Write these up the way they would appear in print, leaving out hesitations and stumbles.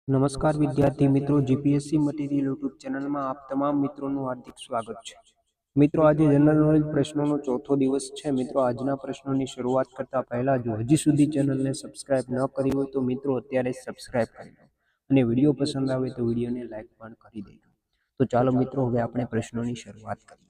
નમસ્કાર વિદ્યાર્થી મિત્રો, જીપીએસસી મટીરિયલ યુટ્યુબ ચેનલમાં આપ તમામ મિત્રોનું હાર્દિક સ્વાગત છે. મિત્રો, આજે જનરલ નોલેજ પ્રશ્નોનો ચોથો દિવસ છે. મિત્રો, આજના પ્રશ્નોની શરૂઆત કરતા પહેલા જો હજી સુધી ચેનલને સબસ્ક્રાઇબ ન કરી હોય તો મિત્રો અત્યારે સબસ્ક્રાઇબ કરી લો અને વિડીયો પસંદ આવે તો વિડીયોને લાઇક પણ કરી દેજો. તો ચાલો મિત્રો, હવે આપણે પ્રશ્નોની શરૂઆત કરીએ.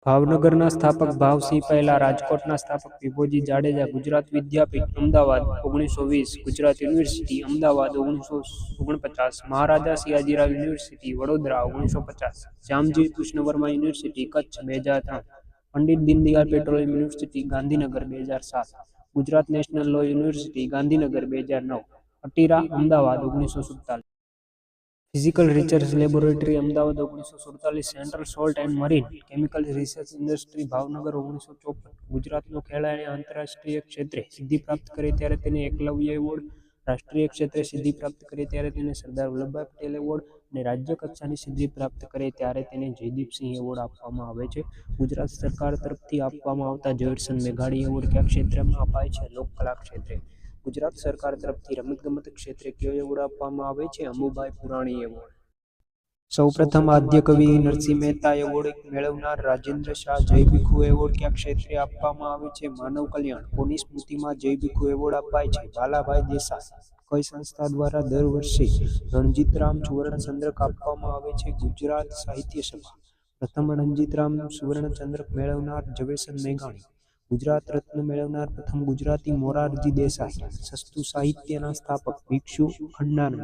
ભાવનગરના સ્થાપક ભાવસિંહ પહેલા, રાજકોટના સ્થાપક Vibhoji Jadeja, Gujarat Vidyapith Ahmedabad 1920, Gujarat university Ahmedabad 1949, Maharaja Sayajirao university Vadodara 1950, Shyamji Krishnavarma university Kutch 2003, Pandit Deendayal petroleum university Gandhinagar 2007, Gujarat national law university Gandhinagar 2009, ATIRA Ahmedabad 1947, physical research laboratory Ahmedabad 1947, central salt and marine chemical research industry Bhavnagar 1954, ગુજરાતનો ખેલાડી આંતરરાષ્ટ્રીય ક્ષેત્રે સિદ્ધિ પ્રાપ્ત કરે ત્યારે તેને એકલવ્ય એવોર્ડ, રાષ્ટ્રીય ક્ષેત્રે સિદ્ધિ પ્રાપ્ત કરે ત્યારે તેને સરદાર વલ્લભભાઈ પટેલ એવોર્ડ અને રાજ્ય કક્ષાની સિદ્ધિ પ્રાપ્ત કરે ત્યારે તેને જયદીપસિંહ એવોર્ડ આપવામાં આવે છે. ગુજરાત સરકાર તરફથી આપવામાં આવતા ઝવેરચંદ મેઘાણી એવોર્ડ કયા ક્ષેત્રમાં અપાય છે? લોકકલા ક્ષેત્રે. ગુજરાત સરકાર તરફથી રમતગમત ક્ષેત્રે કયો એવોર્ડ આપવામાં આવે છે? અંબુભાઈ પુરાણી એવોર્ડ. સૌપ્રથમ આદ્ય કવિ નરસિંહ મહેતા એવોર્ડ મેળવનાર રાજેન્દ્ર શાહ જય ભીખુ એવોર્ડ કયા ક્ષેત્રે આપવામાં આવે છે? માનવ કલ્યાણ. કોની સ્મૃતિમાં જય ભીખુ એવોર્ડ અપાય છે? બાલાભાઈ દેસાઈ. કઈ સંસ્થા દ્વારા દર વર્ષે રણજીતરામ સુવર્ણચંદ્રક આપવામાં આવે છે? ગુજરાત સાહિત્ય સભા. પ્રથમ રણજીતરામ સુવર્ણચંદ્રક મેળવનાર ઝવેરચંદ મેઘાણી. ગુજરાત રત્ન મેળવનાર પ્રથમ ગુજરાતી મોરારજી દેસાઈ. સસ્તું સાહિત્યના સ્થાપક ભિક્ષુ ખંડાનંદ.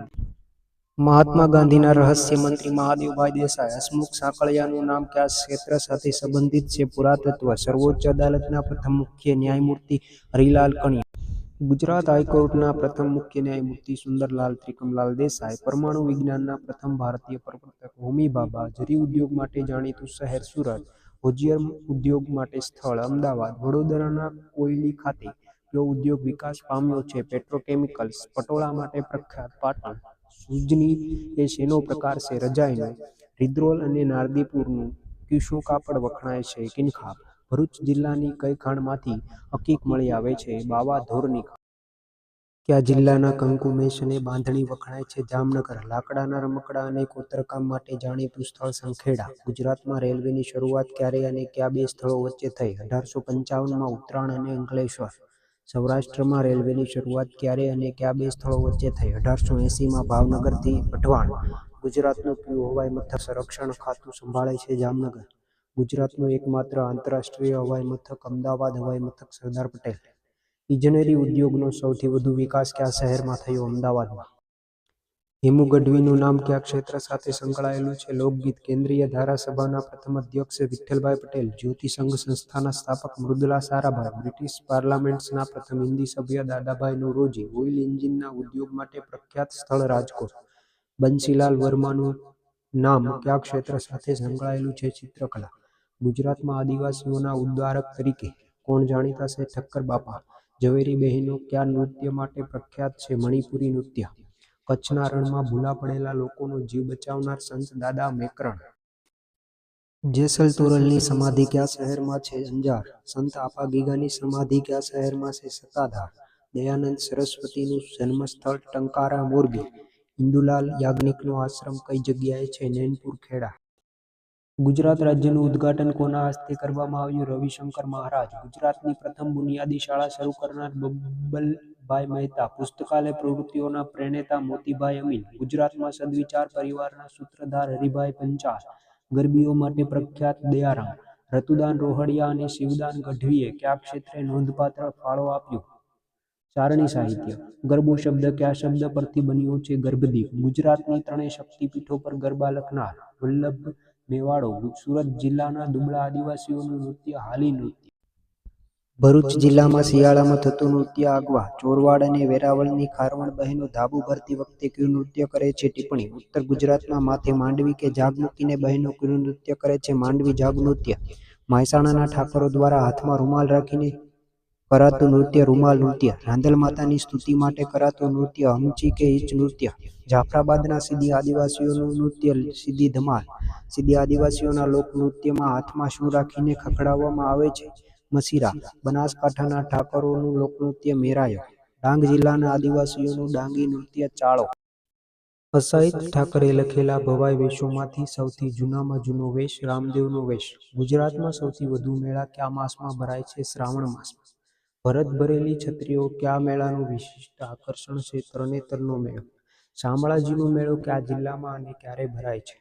મહાત્મા ગાંધીના રહસ્ય મંત્રી મહાદેવભાઈ દેસાઈ. હસમુખ સાકળિયાનું નામ કયા ક્ષેત્ર સાથે સંબંધિત છે? પુરાતત્વ. સર્વોચ્ચ અદાલતના પ્રથમ મુખ્ય ન્યાયમૂર્તિ હરિલાલ કણિયા. ગુજરાત હાઈકોર્ટના પ્રથમ મુખ્ય ન્યાયમૂર્તિ સુંદરલાલ ત્રિકમલાલ દેસાઈ. પરમાણુ વિજ્ઞાનના પ્રથમ ભારતીય પ્રવર્તક હોમી ભાભા. જરી ઉદ્યોગ માટે જાણીતું શહેર સુરત. હોજિયર ઉદ્યોગ માટે સ્થળ અમદાવાદ. વડોદરાના કોયલી ખાતે કયો ઉદ્યોગ વિકાસ પામ્યો છે? પેટ્રોકેમિકલ્સ. પટોળા માટે પ્રખ્યાત પાટણ. સુજની એ શેનો પ્રકાર છે? રજાઈનો. રિદ્રોલ અને નારદીપુરનું ક્યુ કાપડ વખણાય છે? કિનખાબ. ભરૂચ જિલ્લાની કઈ ખાણમાંથી અકીક મળી આવે છે? બાવા ધોરની ખાણ. કયા જિલ્લાના કંકુમેશ અને બાંધણી વખણાય છે? જામનગર. લાકડાના રમકડા અને કોતરકામ માટે જાણીતું સ્થળ સંખેડા. ગુજરાતમાં રેલવેની શરૂઆત ક્યારે અને કયા બે સ્થળો વચ્ચે થઈ? 1855માં ઉત્તરાણ અને અંકલેશ્વર. સૌરાષ્ટ્રમાં રેલવેની શરૂઆત ક્યારે અને કયા બે સ્થળો વચ્ચે થઈ? 1880માં ભાવનગરથી વઢવાણ. ગુજરાતનું કયું હવાઈ મથક સંરક્ષણ ખાતું સંભાળે છે? જામનગર. ગુજરાતનું એકમાત્ર આંતરરાષ્ટ્રીય હવાઈ મથક અમદાવાદ હવાઈ મથક સરદાર પટેલ. ઇજનેરી ઉદ્યોગનો સૌથી વધુ વિકાસ કયા શહેરમાં થયો? અમદાવાદમાં. હેમુ ગઢવીનું નામ કયા ક્ષેત્ર સાથે સંકળાયેલું છે? લોકગીત. કેન્દ્રીય ધારાસભાના પ્રથમ અધ્યક્ષ વિઠ્ઠલભાઈ પટેલ. જ્યોતિ સંઘ સંસ્થાના સ્થાપક મૃદુલા સારાભાઈ. બ્રિટિશ પાર્લામેન્ટના પ્રથમ હિન્દી સભ્ય દાદાભાઈ નૌરોજી. ઓઇલ એન્જિનના ઉદ્યોગ માટે પ્રખ્યાત સ્થળ રાજકોટ. બંસીલાલ વર્માનું નામ કયા ક્ષેત્ર સાથે સંકળાયેલું છે? ચિત્રકલા. ગુજરાતમાં આદિવાસીઓના ઉદ્ધારક તરીકે કોણ જાણીતા છે? ઠક્કર બાપા. ઝવેરી બહેનો કયા નૃત્ય માટે પ્રખ્યાત છે? મણિપુરી નૃત્ય. કચ્છના રણમાં ભૂલા પડેલા લોકોનો જીવ બચાવનાર સંત દાદા મેકરણ. જેસલ તોરલની સમાધિ કયા શહેરમાં છે? અંજાર. સંત આપાગીગાની સમાધિ કયા શહેરમાં છે? સત્તાધાર. દયાનંદ સરસ્વતીનું જન્મસ્થળ ટંકારા મોરબી. ઇન્દુલાલ યાજ્ઞિકનો આશ્રમ કઈ જગ્યાએ છે? નૈનપુર ખેડા. ગુજરાત રાજ્યનું ઉદ્ઘાટન કોના હસ્તે કરવામાં આવ્યું? રવિશંકર મહારાજ. ગુજરાતની પ્રથમ બુનિયાદી શાળા શરૂ કરનાર બબ્બલભાઈ મહેતા. પુસ્તકાલય પ્રવૃત્તિઓના પ્રણેતા મોતીભાઈ અમીન. ગુજરાતમાં સદવિચાર પરિવારના સૂત્રધાર હરિભાઈ પંચાલ. ગરબીઓ માટે પ્રખ્યાત દયારામ. રતુદાન રોહડિયા અને શિવદાન ગઢવીએ કયા ક્ષેત્રે નોંધપાત્ર ફાળો આપ્યો? ચારણી સાહિત્ય. ગરબો શબ્દ કયા શબ્દ પરથી બન્યો છે? ગર્ભદીપ. ગુજરાતની ત્રણેય શક્તિપીઠો પર ગરબા લખનાર વલ્લભ મેવાડો. સુરત જિલ્લાના દુબળા આદિવાસીઓનું નૃત્ય હાલી નૃત્ય. ભરૂચ જિલ્લામાં શિયાળામાં થતું નૃત્ય આગવા. ચોરવાડ અને વેરાવળની ખારવણ બહેનો ધાબુ ભરતી વખતે કયું નૃત્ય કરે છે? ટિપ્પણી. ઉત્તર ગુજરાતમાં માથે માંડવી કે જાગ મૂકીને બહેનો કયું નૃત્ય કરે છે? માંડવી જાગ નૃત્ય. મહેસાણાના ઠાકરો દ્વારા હાથમાં રૂમાલ રાખીને કરાતું નૃત્ય રૂમાલ નૃત્ય. રાંદલ માતાની સ્તુતિ માટે કરાતું નૃત્ય હમચી કે હિચ નૃત્ય. જાફરાબાદના સીધી આદિવાસીઓનું નૃત્ય સીધી ધમાલ. સીધી આદિવાસીઓના લોકનૃત્યમાં હાથમાં શું રાખીને ખખડાવવામાં આવે છે? મસીરા. બનાસકાંઠાના ઠાકોરોનું લોકનૃત્ય મેરાયો. ડાંગ જિલ્લાના આદિવાસીઓનું ડાંગી નૃત્ય ચાળો. અસાહિત ઠાકરે લખેલા ભવાઈ વેશોમાંથી સૌથી જૂનામાં જૂનો વેશ રામદેવનો વેશ. ગુજરાતમાં સૌથી વધુ મેળા કયા માસમાં ભરાય છે? શ્રાવણ માસમાં. ભરત ભરેલી છત્રીઓ કયા મેળાનું વિશિષ્ટ આકર્ષણ છે? તરણેતરનો મેળો. શામળાજીનો મેળો કયા જિલ્લામાં અને ક્યારે ભરાય છે?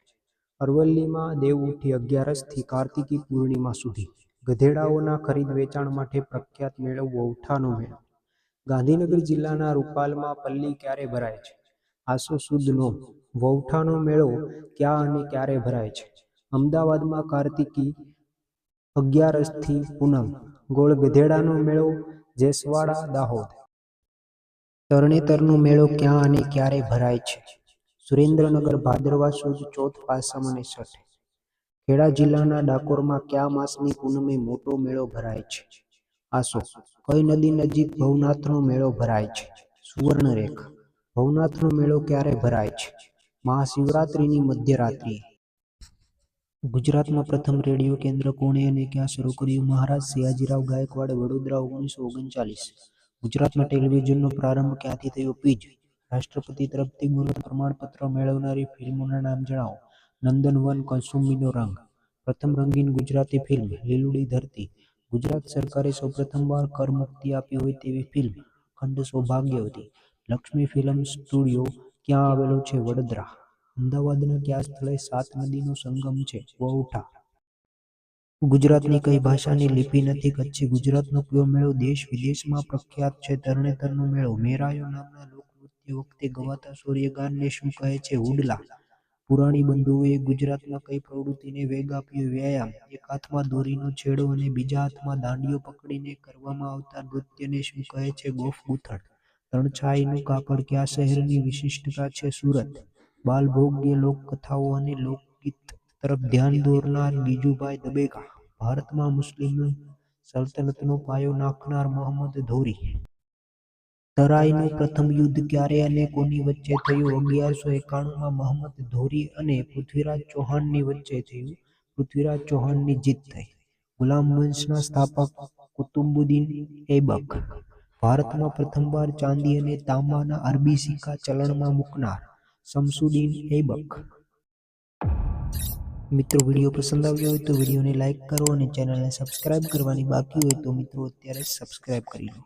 અરવલ્લીમાં દેવઉઠી 11સથી કાર્તિકી પૂર્ણિમા સુધી. ગધેડાઓના ખરીદ વેચાણ માટે પ્રખ્યાત મેળો વૌઠાનો મેળો. ગાંધીનગર જિલ્લાના રૂપાલમાં પલ્લી ક્યારે ભરાય છે? આસો સુદ નોમ. વૌઠાનો મેળો ક્યાં અને ક્યારે ભરાય છે? અમદાવાદમાં કાર્તિકી 11સથી પૂનમ. ગોળ ગધેડાનો મેળો જેસવાડા, દાહોદ. તરણેતરનો મેળો ક્યાં અને ક્યારે ભરાય છે? સુરેન્દ્રનગર ભાદરવા સુદ ચોથ પાસમ અને છઠ. ખેડા જિલ્લાના ડાકોરમાં કયા માસની પૂનમે મોટો મેળો ભરાય છે? આસો. કઈ નદી નજીક ભવનાથનો મેળો ભરાય છે? સુવર્ણરેખ. ભવનાથનો મેળો ક્યારે ભરાય છે? મહાશિવરાત્રિની મધ્યરાત્રિએ. ગુજરાતમાં પ્રથમ રેડિયો કેન્દ્ર કોણે અને ક્યાં શરૂ કર્યું? મહારાજ સયાજીરાવ ગાયકવાડ, વડોદરા, 1939. ગુજરાતમાં ટેલિવિઝનનો પ્રારંભ ક્યાંથી થયો? પીજ. રાષ્ટ્રપતિ તરફથી ગૌરવ પ્રમાણપત્ર મેળવનારી ફિલ્મોના નામ જણાવો. નંદનવન, કૌસુંબીનો રંગ. પ્રથમ રંગીન ગુજરાતી ફિલ્મ લીલુડી ધરતી. ગુજરાત સરકારે સૌપ્રથમવાર કરમુક્તિ આપી હોય તેવી ફિલ્મ ખંડ સૌભાગ્યવતી. લક્ષ્મી ફિલ્મ સ્ટુડિયો ક્યાં આવેલો છે? વડોદરા. અમદાવાદના કયા સ્થળે સાત નદીનો સંગમ છે? વૌઠા. ગુજરાતની કઈ ભાષાની લિપિ નથી? કચ્છી. ગુજરાતનો કયો મેળો દેશ વિદેશમાં પ્રખ્યાત છે? તરણેતરનો મેળો. મેરાયો નામના લોકનૃત્ય વખતે ગવાતા સૂર્યગાનને શું કહે છે? હુડલા. પુરાણી બંધુઓએ ગુજરાતમાં કઈ પ્રવૃત્તિને વેગ આપ્યો? વ્યાયામ. એક હાથમાં દોરીનો છેડો અને બીજા હાથમાં દાંડીયો પકડીને કરવામાં આવતા નૃત્યને શું કહે છે? ગોફ ગૂંથણ. તણછાઈનું કાપડ કયા શહેરની વિશિષ્ટતા છે? સુરત. બાલભોગ્ય લોકકથાઓ અને લોકગીત તરફ ધ્યાન દોરનાર ગીજુભાઈ દબેકા. ભારતમાં મુસ્લિમ સલ્તનતનો પાયો નાખનાર મોહમ્મદ ઘોરી. તરાઈનું પ્રથમ યુદ્ધ ક્યારે અને કોની વચ્ચે થયું? 1191માં મોહમ્મદ ઘોરી અને પૃથ્વીરાજ ચૌહાણની વચ્ચે થયું. પૃથ્વીરાજ ચૌહાણની જીત થઈ. ગુલામ વંશના સ્થાપક કુતુબુદ્દીન ઐબક. ભારતમાં પ્રથમવાર ચાંદી અને તાંબાના અરબી સિક્કા ચલણમાં મૂકનાર શમસુદ્દીન ઐબક. મિત્રો, વિડીયો પસંદ આવ્યો હોય તો વિડીયોને લાઇક કરો અને ચેનલને સબસ્ક્રાઇબ કરવાની બાકી હોય તો મિત્રો અત્યારે સબસ્ક્રાઇબ કરી લો.